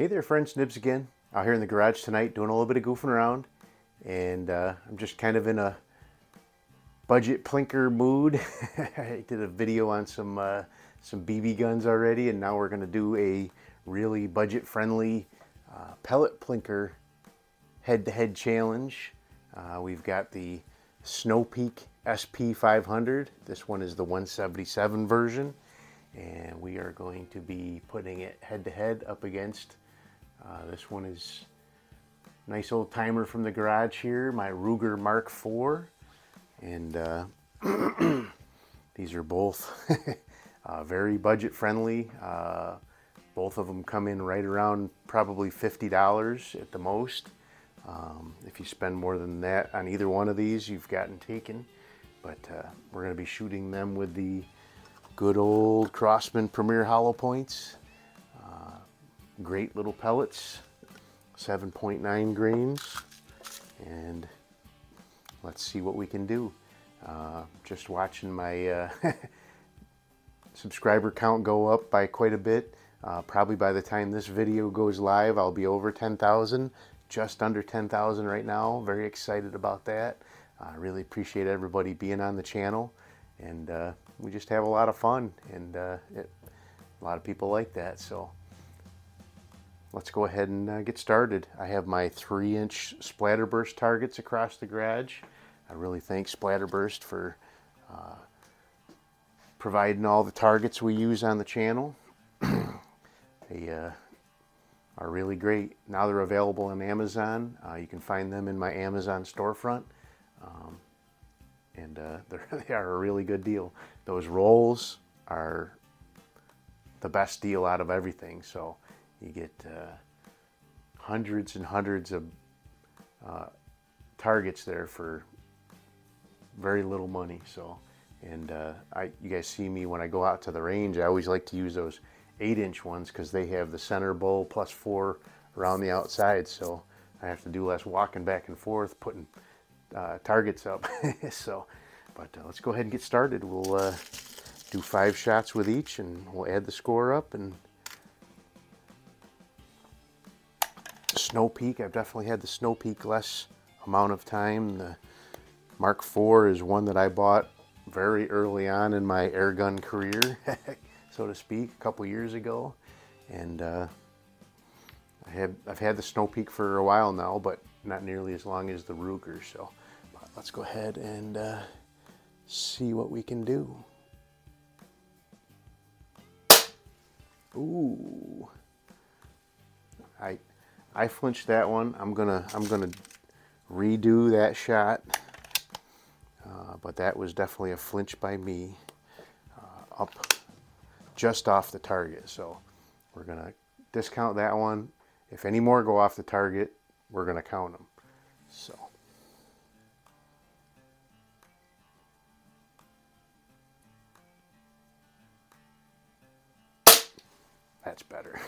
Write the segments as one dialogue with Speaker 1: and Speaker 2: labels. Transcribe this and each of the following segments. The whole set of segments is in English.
Speaker 1: Hey there friends, Nibs again. Out here in the garage tonight doing a little bit of goofing around, and I'm just kind of in a budget plinker mood. I did a video on some BB guns already, and now we're going to do a really budget friendly pellet plinker head-to-head challenge. We've got the Snowpeak SP500. This one is the 177 version, and we are going to be putting it head-to-head up against this one is nice old timer from the garage here, my Ruger Mark IV, and these are both very budget friendly. Both of them come in right around probably $50 at the most. If you spend more than that on either one of these, you've gotten taken. But we're going to be shooting them with the good old Crosman Premier hollow points. Great little pellets, 7.9 grains, and let's see what we can do. Just watching my subscriber count go up by quite a bit. Probably by the time this video goes live, I'll be over 10,000, just under 10,000 right now. Very excited about that. I really appreciate everybody being on the channel, and we just have a lot of fun, and a lot of people like that. So let's go ahead and get started. I have my 3-inch Splatterburst targets across the garage. I really thank Splatterburst for providing all the targets we use on the channel. They are really great. Now they're available on Amazon. You can find them in my Amazon storefront. And they are a really good deal. Those rolls are the best deal out of everything. So you get hundreds and hundreds of targets there for very little money. So, and you guys see me when I go out to the range, I always like to use those 8-inch ones because they have the center bowl plus 4 around the outside. So I have to do less walking back and forth, putting targets up. So, but let's go ahead and get started. We'll do 5 shots with each, and we'll add the score up. And Snowpeak, I've definitely had the Snowpeak less amount of time. The Mark IV is one that I bought very early on in my airgun career, so to speak, a couple years ago. And I've had the Snowpeak for a while now, but not nearly as long as the Ruger. So let's go ahead and see what we can do. Ooh, I flinched that one. I'm gonna redo that shot, but that was definitely a flinch by me, up just off the target. So we're gonna discount that one. If any more go off the target, we're gonna count them. So that's better.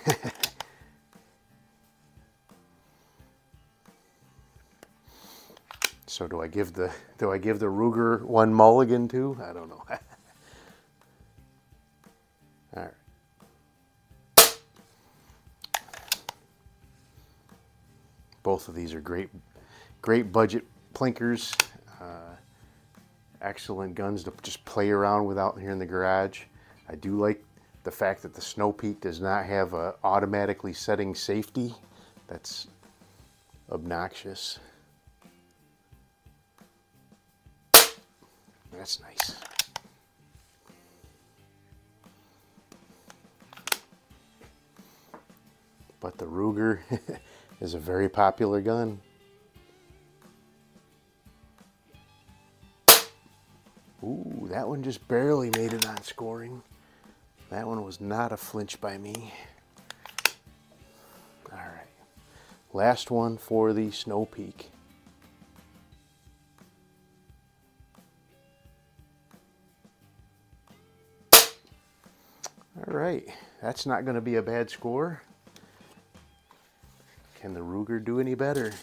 Speaker 1: So do I give the Ruger one mulligan too? I don't know. All right. Both of these are great budget plinkers. Excellent guns to just play around with out here in the garage. I do like the fact that the Snowpeak does not have a automatically setting safety. That's obnoxious. That's nice. But the Ruger is a very popular gun. Ooh, that one just barely made it on scoring. That one was not a flinch by me. All right, last one for the Snowpeak. All right, that's not going to be a bad score. Can the Ruger do any better?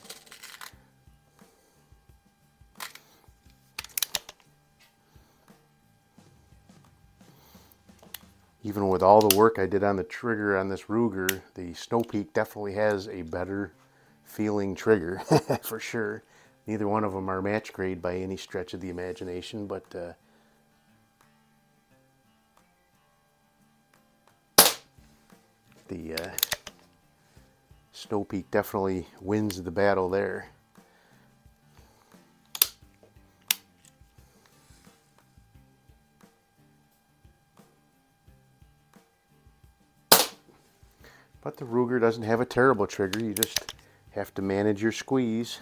Speaker 1: Even with all the work I did on the trigger on this Ruger, the Snowpeak definitely has a better feeling trigger for sure. Neither one of them are match grade by any stretch of the imagination, but the Snowpeak definitely wins the battle there. But the Ruger doesn't have a terrible trigger. You just have to manage your squeeze.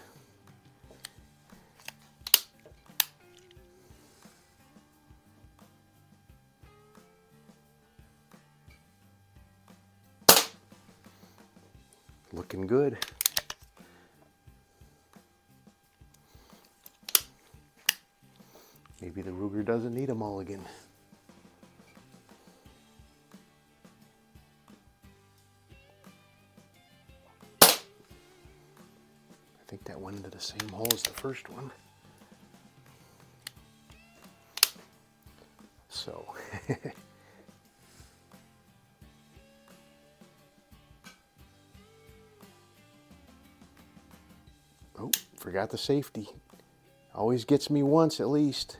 Speaker 1: Looking good. Maybe the Ruger doesn't need a mulligan. I think that went into the same hole as the first one. So, oh, forgot the safety. Always gets me once at least.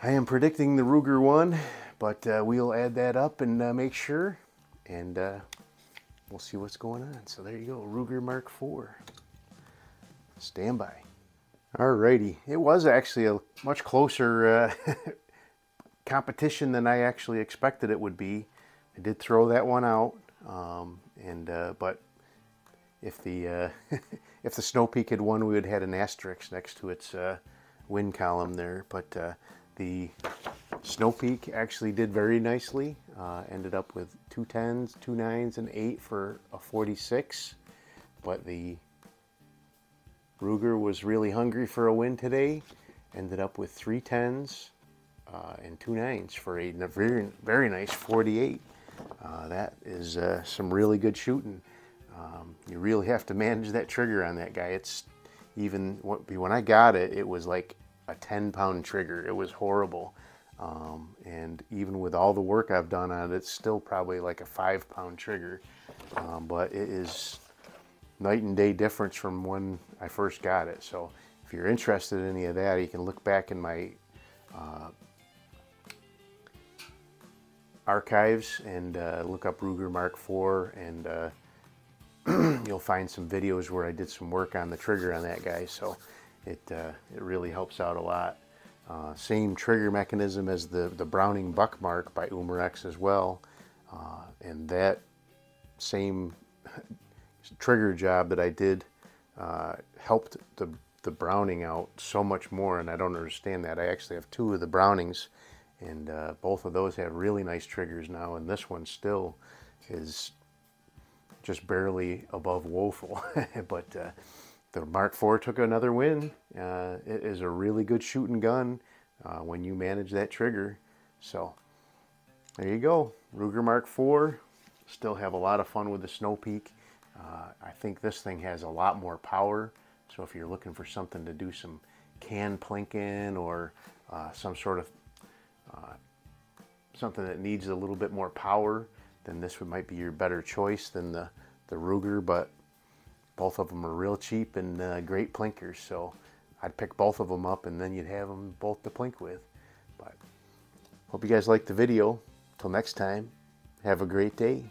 Speaker 1: I am predicting the Ruger won, but we'll add that up and make sure. And we'll see what's going on. So there you go, Ruger Mark IV. Stand by. Alrighty, it was actually a much closer competition than I actually expected it would be. I did throw that one out, but if the if the Snowpeak had won, we would have had an asterisk next to its win column there. But the Snowpeak actually did very nicely. Ended up with 2 10s, 2 9s, and 8 for a 46. But the Ruger was really hungry for a win today. Ended up with 3 10s and 2 9s for a very, very nice 48. That is some really good shooting. You really have to manage that trigger on that guy. It's even when I got it, it was like a 10-pound trigger. It was horrible. And even with all the work I've done on it, it's still probably like a 5-pound trigger. But it is night and day difference from when I first got it. So if you're interested in any of that, you can look back in my archives and look up Ruger Mark IV, and you'll find some videos where I did some work on the trigger on that guy. So it really helps out a lot. Same trigger mechanism as the Browning Buck Mark by Umarex as well, and that same trigger job that I did helped the Browning out so much more, and I don't understand that. I actually have 2 of the Brownings, and both of those have really nice triggers now, and this one still is just barely above woeful. But the Mark IV took another win. It is a really good shooting gun when you manage that trigger. So there you go, Ruger Mark IV. Still have a lot of fun with the Snowpeak. I think this thing has a lot more power. So if you're looking for something to do some can plinking or some sort of something that needs a little bit more power, then this might be your better choice than the Ruger. But both of them are real cheap and great plinkers, so I'd pick both of them up, and then you'd have them both to plink with. But hope you guys liked the video. Till next time, have a great day.